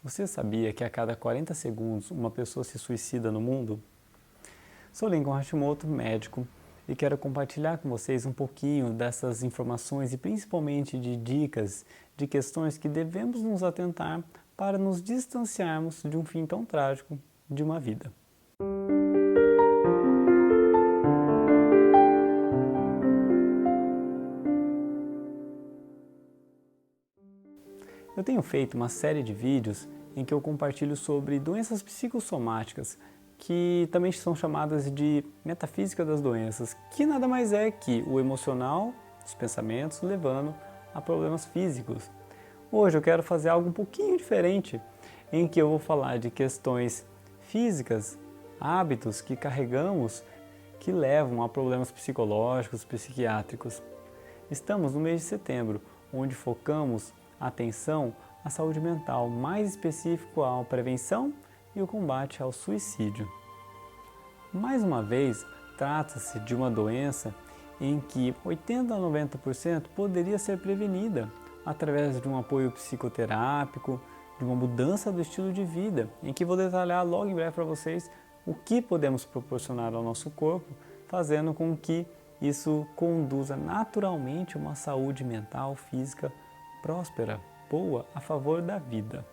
Você sabia que a cada 40 segundos uma pessoa se suicida no mundo? Sou Lincoln Hashimoto, médico, e quero compartilhar com vocês um pouquinho dessas informações e principalmente de dicas de questões que devemos nos atentar para nos distanciarmos de um fim tão trágico de uma vida. Eu tenho feito uma série de vídeos em que eu compartilho sobre doenças psicossomáticas, que também são chamadas de metafísica das doenças, que nada mais é que o emocional, os pensamentos, levando a problemas físicos. Hoje eu quero fazer algo um pouquinho diferente, em que eu vou falar de questões físicas, hábitos que carregamos, que levam a problemas psicológicos, psiquiátricos. Estamos no mês de setembro, onde focamos a atenção à saúde mental, mais específico à prevenção e o combate ao suicídio. Mais uma vez, trata-se de uma doença em que 80 a 90% poderia ser prevenida através de um apoio psicoterápico, de uma mudança do estilo de vida, em que vou detalhar logo em breve para vocês o que podemos proporcionar ao nosso corpo, fazendo com que isso conduza naturalmente uma saúde mental, física próspera, boa, a favor da vida.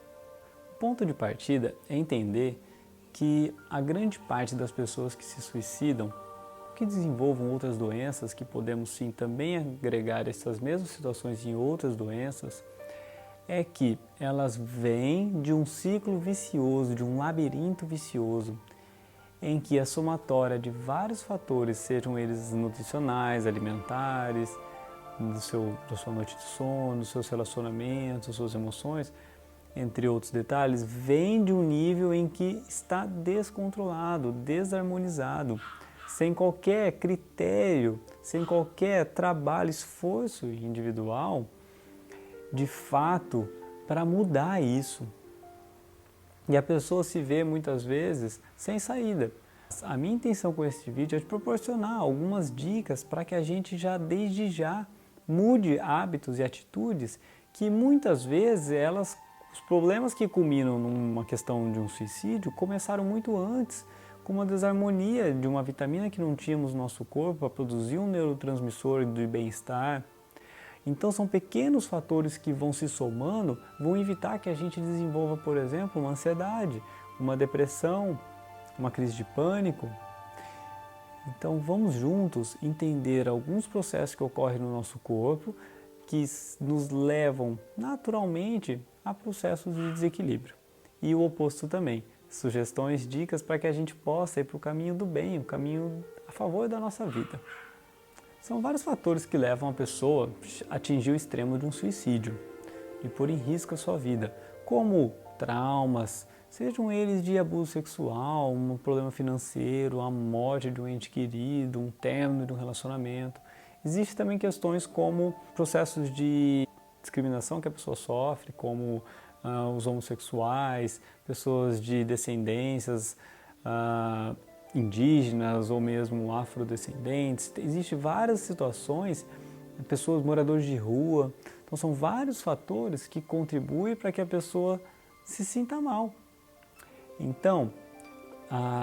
O ponto de partida é entender que a grande parte das pessoas que se suicidam, que desenvolvam outras doenças, que podemos sim também agregar essas mesmas situações em outras doenças, é que elas vêm de um ciclo vicioso, de um labirinto vicioso, em que a somatória de vários fatores, sejam eles nutricionais, alimentares, da sua noite de sono, dos seus relacionamentos, das suas emoções, entre outros detalhes, vem de um nível em que está descontrolado, desarmonizado, sem qualquer critério, sem qualquer trabalho, esforço individual, de fato, para mudar isso. E a pessoa se vê muitas vezes sem saída. A minha intenção com este vídeo é de proporcionar algumas dicas para que a gente já, desde já, mude hábitos e atitudes que muitas vezes os problemas que culminam numa questão de um suicídio começaram muito antes, com uma desarmonia de uma vitamina que não tínhamos no nosso corpo para produzir um neurotransmissor de bem-estar. Então são pequenos fatores que vão se somando, vão evitar que a gente desenvolva, por exemplo, uma ansiedade, uma depressão, uma crise de pânico. Então vamos juntos entender alguns processos que ocorrem no nosso corpo que nos levam naturalmente a processos de desequilíbrio. E o oposto também, sugestões, dicas para que a gente possa ir para o caminho do bem, o caminho a favor da nossa vida. São vários fatores que levam a pessoa a atingir o extremo de um suicídio e pôr em risco a sua vida, como traumas, sejam eles de abuso sexual, um problema financeiro, a morte de um ente querido, um término de um relacionamento. Existem também questões como processos de discriminação que a pessoa sofre, como os homossexuais, pessoas de descendências indígenas ou mesmo afrodescendentes. Existem várias situações, pessoas, moradores de rua. Então são vários fatores que contribuem para que a pessoa se sinta mal. Então,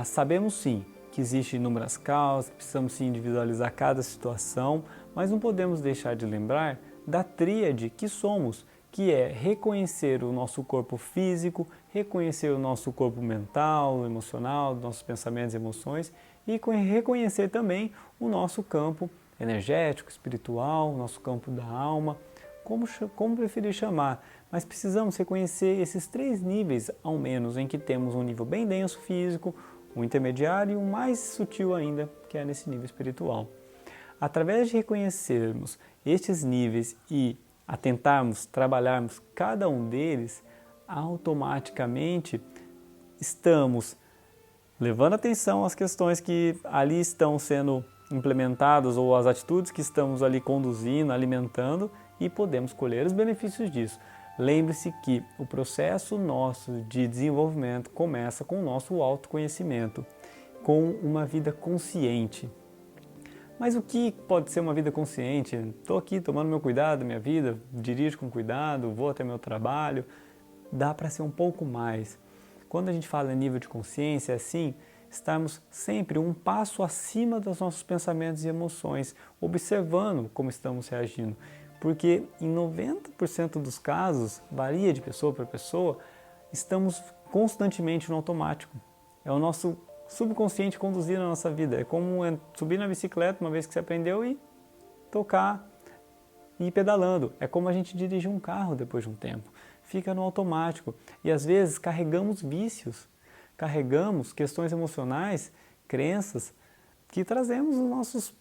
sabemos sim que existem inúmeras causas, precisamos sim individualizar cada situação, mas não podemos deixar de lembrar da tríade que somos, que é reconhecer o nosso corpo físico, reconhecer o nosso corpo mental, emocional, nossos pensamentos e emoções, e reconhecer também o nosso campo energético, espiritual, o nosso campo da alma, como preferir chamar. Mas precisamos reconhecer esses três níveis, ao menos, em que temos um nível bem denso físico, um intermediário e um mais sutil ainda, que é nesse nível espiritual. Através de reconhecermos estes níveis e atentarmos, trabalharmos cada um deles, automaticamente estamos levando atenção às questões que ali estão sendo implementadas ou às atitudes que estamos ali conduzindo, alimentando, e podemos colher os benefícios disso. Lembre-se que o processo nosso de desenvolvimento começa com o nosso autoconhecimento, com uma vida consciente. Mas o que pode ser uma vida consciente? Estou aqui tomando meu cuidado, minha vida, dirijo com cuidado, vou até meu trabalho. dá para ser um pouco mais. Quando a gente fala em nível de consciência, é assim, estarmos sempre um passo acima dos nossos pensamentos e emoções, observando como estamos reagindo. Porque em 90% dos casos, varia de pessoa para pessoa, estamos constantemente no automático. É o nosso subconsciente conduzir a nossa vida. É como subir na bicicleta uma vez que você aprendeu e tocar e ir pedalando. É como a gente dirigir um carro depois de um tempo. Fica no automático. E às vezes carregamos vícios, carregamos questões emocionais, crenças que trazemos dos nossos,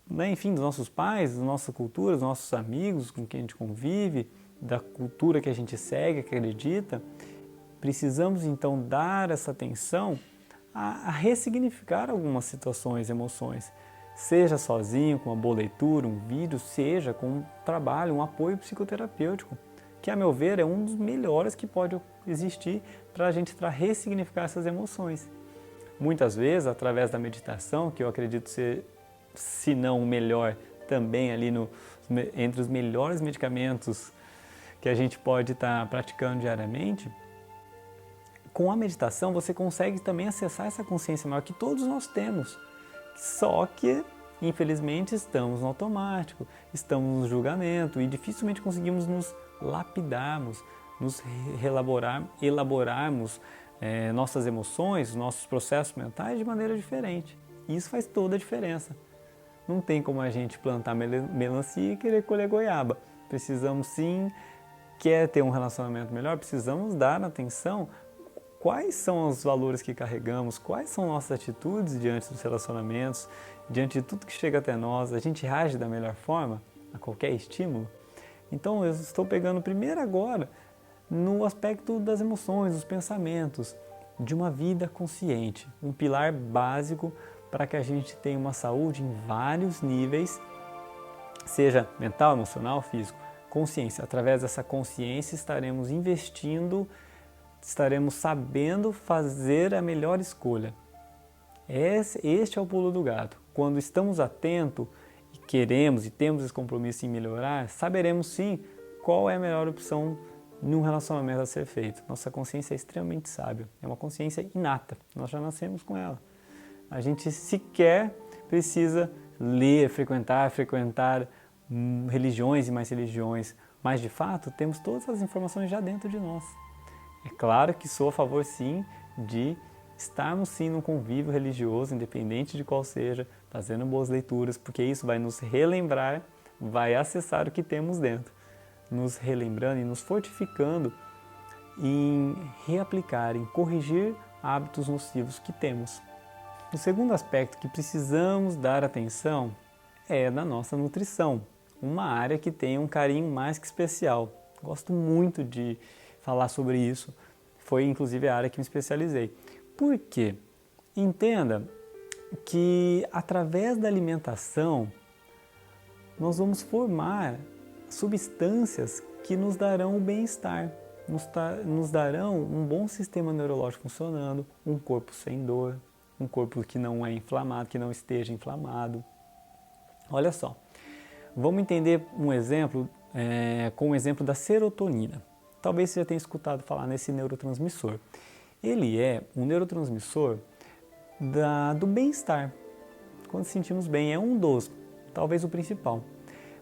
enfim, dos nossos pais, da nossa cultura, dos nossos amigos com quem a gente convive, da cultura que a gente segue, acredita. Precisamos então dar essa atenção a ressignificar algumas situações, emoções. Seja sozinho, com uma boa leitura, um vídeo, seja com um trabalho, um apoio psicoterapêutico, que a meu ver é um dos melhores que pode existir para a gente ressignificar essas emoções. Muitas vezes, através da meditação, que eu acredito ser, se não o melhor, também ali entre os melhores medicamentos que a gente pode estar praticando diariamente, com a meditação você consegue também acessar essa consciência maior que todos nós temos. Só que, infelizmente, estamos no automático, estamos no julgamento e dificilmente conseguimos nos lapidarmos, nos elaborarmos nossas emoções, nossos processos mentais de maneira diferente. E isso faz toda a diferença. Não tem como a gente plantar melancia e querer colher goiaba. Precisamos sim, quer ter um relacionamento melhor, precisamos dar atenção quais são os valores que carregamos, quais são nossas atitudes diante dos relacionamentos, diante de tudo que chega até nós, a gente reage da melhor forma a qualquer estímulo? Então eu estou pegando primeiro agora no aspecto das emoções, dos pensamentos, de uma vida consciente, um pilar básico para que a gente tenha uma saúde em vários níveis, seja mental, emocional, físico, consciência. Através dessa consciência estaremos investindo, estaremos sabendo fazer a melhor escolha. Este é o pulo do gato. Quando estamos atentos e queremos e temos esse compromisso em melhorar, saberemos sim qual é a melhor opção num relacionamento a ser feito. Nossa consciência é extremamente sábia, é uma consciência inata, nós já nascemos com ela. A gente sequer precisa ler, frequentar religiões e mais religiões, mas de fato temos todas as informações já dentro de nós. É claro que sou a favor sim de estarmos sim num convívio religioso, independente de qual seja, fazendo boas leituras, porque isso vai nos relembrar, vai acessar o que temos dentro, nos relembrando e nos fortificando em reaplicar, em corrigir hábitos nocivos que temos. O segundo aspecto que precisamos dar atenção é na nossa nutrição, uma área que tem um carinho mais que especial. Gosto muito de falar sobre isso, foi inclusive a área que me especializei. Por quê? Entenda que através da alimentação nós vamos formar substâncias que nos darão o bem-estar, nos darão um bom sistema neurológico funcionando, um corpo sem dor, um corpo que não é inflamado, que não esteja inflamado. Olha só, vamos entender um exemplo com o exemplo da serotonina. Talvez você já tenha escutado falar nesse neurotransmissor. Ele é um neurotransmissor do bem-estar. Quando nos sentimos bem, é um dos, talvez o principal.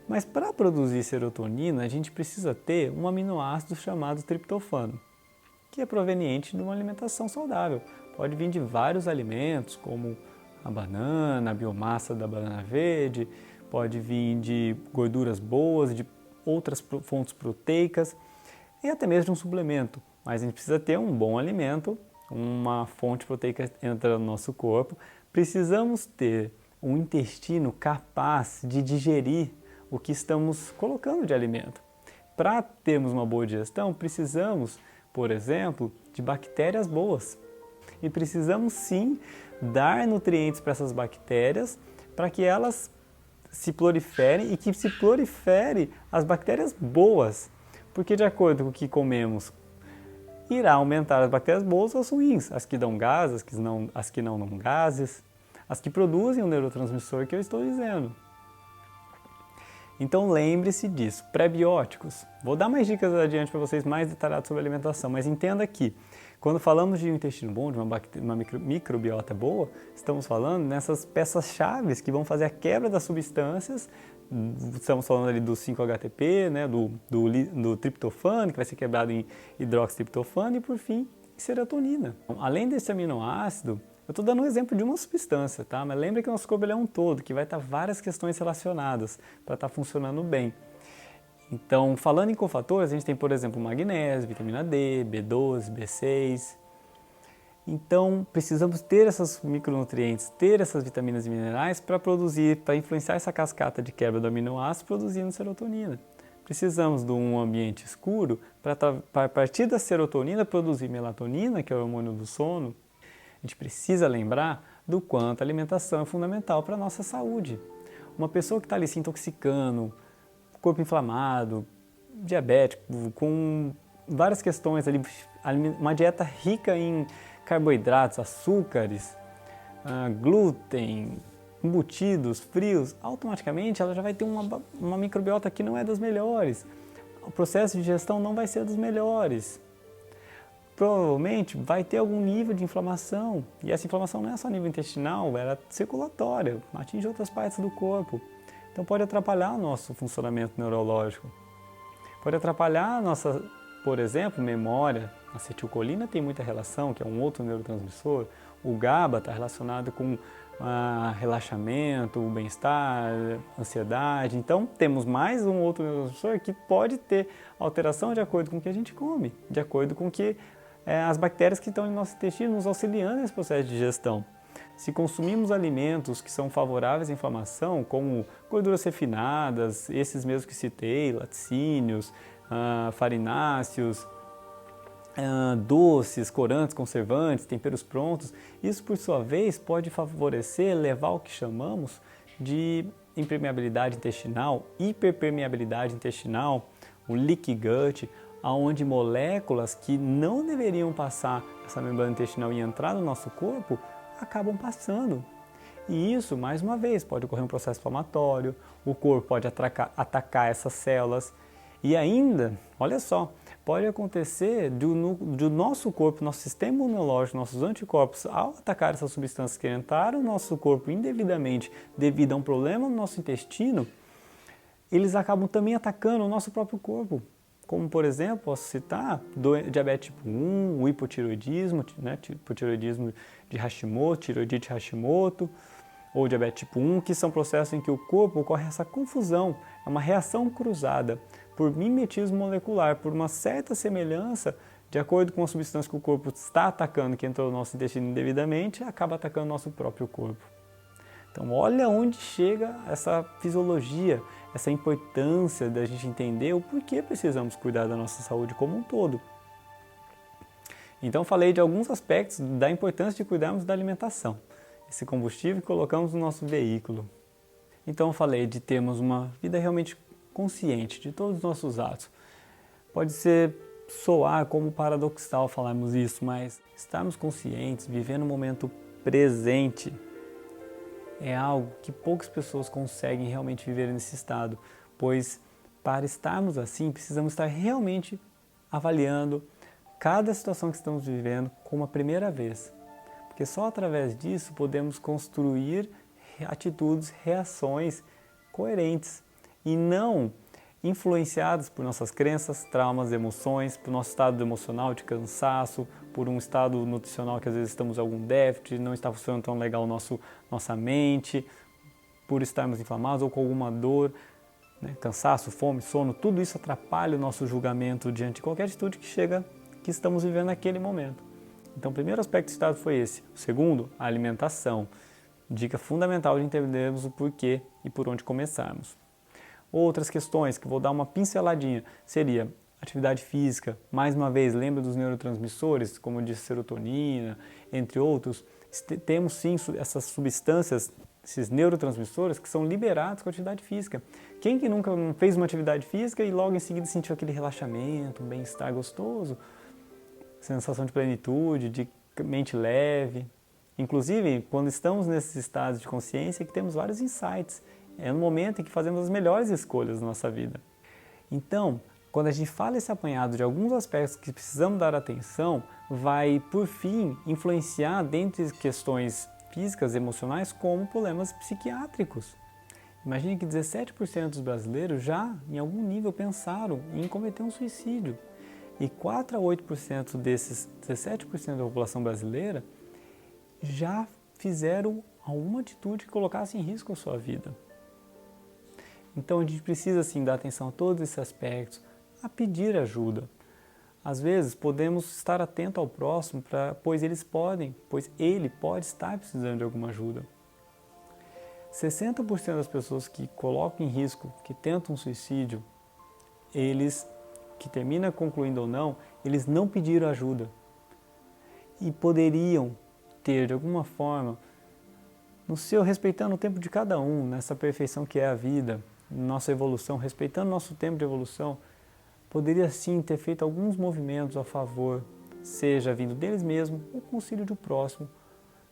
Mas para produzir serotonina, a gente precisa ter um aminoácido chamado triptofano, que é proveniente de uma alimentação saudável. Pode vir de vários alimentos, como a banana, a biomassa da banana verde, pode vir de gorduras boas, de outras fontes proteicas e até mesmo de um suplemento. Mas a gente precisa ter um bom alimento, uma fonte proteica entra no nosso corpo. Precisamos ter um intestino capaz de digerir o que estamos colocando de alimento. Para termos uma boa digestão, precisamos, por exemplo, de bactérias boas. E precisamos sim dar nutrientes para essas bactérias para que elas se proliferem e que se prolifere as bactérias boas. Porque de acordo com o que comemos, irá aumentar as bactérias boas ou as ruins, as que dão gases, as que não dão gases, as que produzem o neurotransmissor que eu estou dizendo. Então lembre-se disso. Pré-bióticos. Vou dar mais dicas adiante para vocês mais detalhadas sobre alimentação, mas entenda que quando falamos de um intestino bom, de uma microbiota boa, estamos falando nessas peças-chave que vão fazer a quebra das substâncias. Estamos falando ali do 5-HTP, né, do triptofano, que vai ser quebrado em hidroxitriptofano e, por fim, em serotonina. Além desse aminoácido, eu estou dando um exemplo de uma substância, tá? Mas lembra que o nosso corpo é um todo, que vai estar várias questões relacionadas para estar funcionando bem. Então, falando em cofatores, a gente tem, por exemplo, magnésio, vitamina D, B12, B6. Então, precisamos ter esses micronutrientes, ter essas vitaminas e minerais para produzir, para influenciar essa cascata de quebra do aminoácido produzindo serotonina. Precisamos de um ambiente escuro para, a partir da serotonina, produzir melatonina, que é o hormônio do sono. A gente precisa lembrar do quanto a alimentação é fundamental para a nossa saúde. Uma pessoa que está ali se intoxicando, corpo inflamado, diabético, com várias questões ali, uma dieta rica em carboidratos, açúcares, glúten, embutidos, frios, automaticamente ela já vai ter uma microbiota que não é das melhores. O processo de digestão não vai ser dos melhores. Provavelmente vai ter algum nível de inflamação, e essa inflamação não é só a nível intestinal, ela é circulatória, atinge outras partes do corpo. Então pode atrapalhar o nosso funcionamento neurológico. Pode atrapalhar a nossa, por exemplo, memória. A acetilcolina tem muita relação, que é um outro neurotransmissor. O GABA está relacionado com relaxamento, bem-estar, ansiedade. Então temos mais um outro neurotransmissor que pode ter alteração de acordo com o que a gente come, de acordo com que as bactérias que estão no nosso intestino nos auxiliando nesse processo de digestão. Se consumimos alimentos que são favoráveis à inflamação, como gorduras refinadas, esses mesmos que citei, laticínios, farináceos, doces, corantes, conservantes, temperos prontos, isso por sua vez pode favorecer, levar ao que chamamos de impermeabilidade intestinal, hiperpermeabilidade intestinal, o leaky gut, onde moléculas que não deveriam passar essa membrana intestinal e entrar no nosso corpo, acabam passando. E isso, mais uma vez, pode ocorrer um processo inflamatório, o corpo pode atacar essas células e ainda, olha só, pode acontecer do nosso corpo, nosso sistema imunológico, nossos anticorpos, ao atacar essas substâncias que entraram no nosso corpo indevidamente devido a um problema no nosso intestino, eles acabam também atacando o nosso próprio corpo. Como, por exemplo, posso citar diabetes tipo 1, o hipotireoidismo, né, hipotireoidismo de Hashimoto, tireoidite Hashimoto, ou diabetes tipo 1, que são processos em que o corpo ocorre essa confusão, é uma reação cruzada por mimetismo molecular, por uma certa semelhança, de acordo com a substância que o corpo está atacando, que entrou no nosso intestino indevidamente, acaba atacando o nosso próprio corpo. Então, olha onde chega essa fisiologia, essa importância da gente entender o porquê precisamos cuidar da nossa saúde como um todo. Então, falei de alguns aspectos da importância de cuidarmos da alimentação, esse combustível que colocamos no nosso veículo. Então, falei de termos uma vida realmente consciente de todos os nossos atos. Pode soar como paradoxal falarmos isso, mas estarmos conscientes, vivendo o momento presente, é algo que poucas pessoas conseguem realmente viver nesse estado, pois para estarmos assim, precisamos estar realmente avaliando cada situação que estamos vivendo como a primeira vez, porque só através disso podemos construir atitudes, reações coerentes e não influenciadas por nossas crenças, traumas, emoções, por nosso estado emocional de cansaço, por um estado nutricional que às vezes estamos em algum déficit, não está funcionando tão legal nossa mente, por estarmos inflamados ou com alguma dor, né? Cansaço, fome, sono, tudo isso atrapalha o nosso julgamento diante de qualquer atitude que estamos vivendo naquele momento. Então, o primeiro aspecto do estado foi esse. O segundo, a alimentação. Dica fundamental de entendermos o porquê e por onde começarmos. Outras questões que vou dar uma pinceladinha seria atividade física. Mais uma vez, lembra dos neurotransmissores, como eu disse, serotonina, entre outros. Temos sim essas substâncias, esses neurotransmissores que são liberados com a atividade física. Quem que nunca fez uma atividade física e logo em seguida sentiu aquele relaxamento, um bem-estar gostoso, sensação de plenitude, de mente leve? Inclusive, quando estamos nesses estados de consciência, que temos vários insights é no momento em que fazemos as melhores escolhas na nossa vida. Então, quando a gente fala esse apanhado de alguns aspectos que precisamos dar atenção, vai, por fim, influenciar dentro de questões físicas, emocionais, como problemas psiquiátricos. Imagine que 17% dos brasileiros já, em algum nível, pensaram em cometer um suicídio. E 4 a 8% desses 17% da população brasileira já fizeram alguma atitude que colocasse em risco a sua vida. Então a gente precisa sim dar atenção a todos esses aspectos, a pedir ajuda. Às vezes podemos estar atento ao próximo, pois ele pode estar precisando de alguma ajuda. 60% das pessoas que colocam em risco, que tentam um suicídio, eles, que termina concluindo ou não, eles não pediram ajuda. E poderiam ter, de alguma forma, respeitando o tempo de cada um, nessa perfeição que é a vida, nossa evolução, respeitando nosso tempo de evolução, poderia sim ter feito alguns movimentos a favor, seja vindo deles mesmos ou com o auxílio do próximo,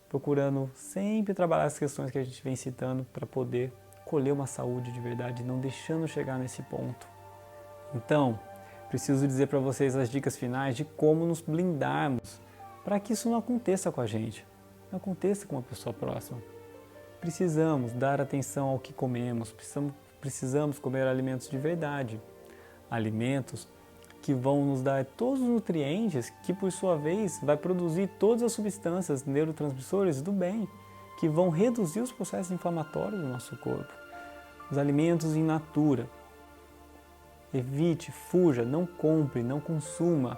procurando sempre trabalhar as questões que a gente vem citando para poder colher uma saúde de verdade, não deixando chegar nesse ponto. Então, preciso dizer para vocês as dicas finais de como nos blindarmos para que isso não aconteça com a gente, não aconteça com uma pessoa próxima. Precisamos dar atenção ao que comemos, precisamos comer alimentos de verdade, alimentos que vão nos dar todos os nutrientes que, por sua vez, vai produzir todas as substâncias neurotransmissores do bem, que vão reduzir os processos inflamatórios do nosso corpo. Os alimentos in natura. Evite, fuja, não compre, não consuma.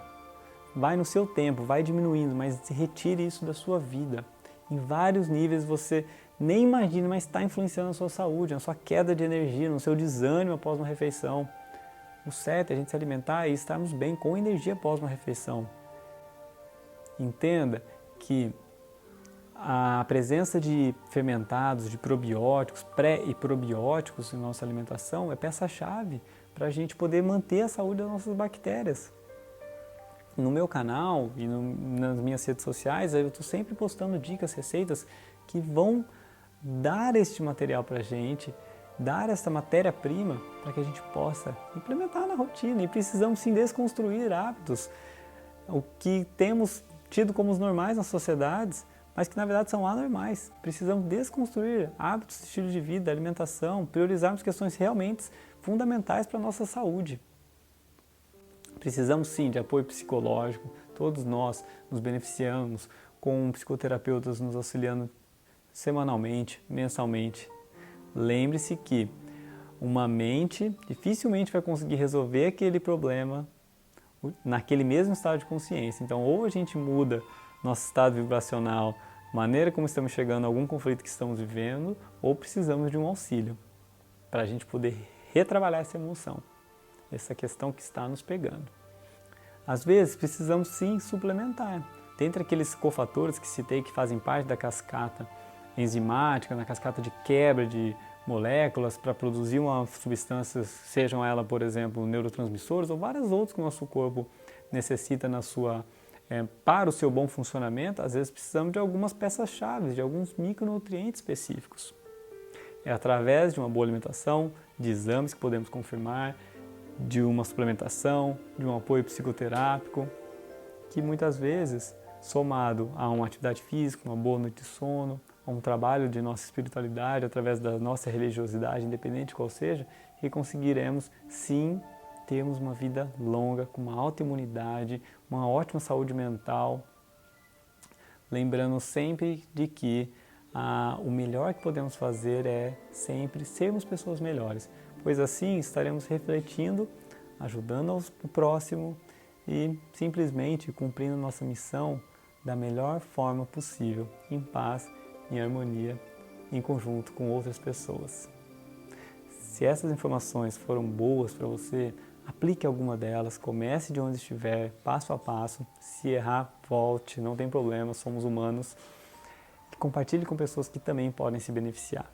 Vai no seu tempo, vai diminuindo, mas retire isso da sua vida. Em vários níveis você nem imagina, mas está influenciando a sua saúde, na sua queda de energia, no seu desânimo após uma refeição. O certo é a gente se alimentar e estarmos bem com energia após uma refeição. Entenda que a presença de fermentados, de probióticos, pré e probióticos em nossa alimentação é peça-chave para a gente poder manter a saúde das nossas bactérias. No meu canal e nas minhas redes sociais, eu estou sempre postando dicas, receitas que vão dar este material para a gente, dar essa matéria-prima para que a gente possa implementar na rotina. E precisamos sim desconstruir hábitos, o que temos tido como os normais nas sociedades, mas que na verdade são anormais. Precisamos desconstruir hábitos, estilo de vida, alimentação, priorizarmos questões realmente fundamentais para a nossa saúde. Precisamos sim de apoio psicológico, todos nós nos beneficiamos com psicoterapeutas nos auxiliando semanalmente, mensalmente. Lembre-se que uma mente dificilmente vai conseguir resolver aquele problema naquele mesmo estado de consciência. Então, ou a gente muda nosso estado vibracional, maneira como estamos chegando a algum conflito que estamos vivendo, ou precisamos de um auxílio para a gente poder retrabalhar essa emoção, essa questão que está nos pegando. Às vezes, precisamos sim suplementar. Dentre aqueles cofatores que citei que fazem parte da cascata enzimática, na cascata de quebra de moléculas para produzir uma substância, sejam elas, por exemplo, neurotransmissores ou vários outros que o nosso corpo necessita para o seu bom funcionamento, às vezes precisamos de algumas peças-chave, de alguns micronutrientes específicos. É através de uma boa alimentação, de exames que podemos confirmar, de uma suplementação, de um apoio psicoterápico, que muitas vezes, somado a uma atividade física, uma boa noite de sono, a um trabalho de nossa espiritualidade, através da nossa religiosidade, independente de qual seja, que conseguiremos sim termos uma vida longa, com uma alta imunidade, uma ótima saúde mental, lembrando sempre de que o melhor que podemos fazer é sempre sermos pessoas melhores, pois assim estaremos refletindo, ajudando o próximo e simplesmente cumprindo nossa missão da melhor forma possível, em paz, em harmonia, em conjunto com outras pessoas. Se essas informações foram boas para você, aplique alguma delas, comece de onde estiver, passo a passo. Se errar, volte, não tem problema, somos humanos. E compartilhe com pessoas que também podem se beneficiar.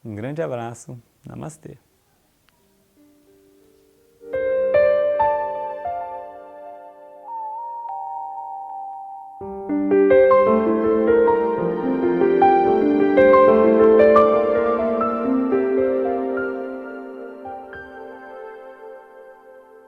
Um grande abraço, namastê!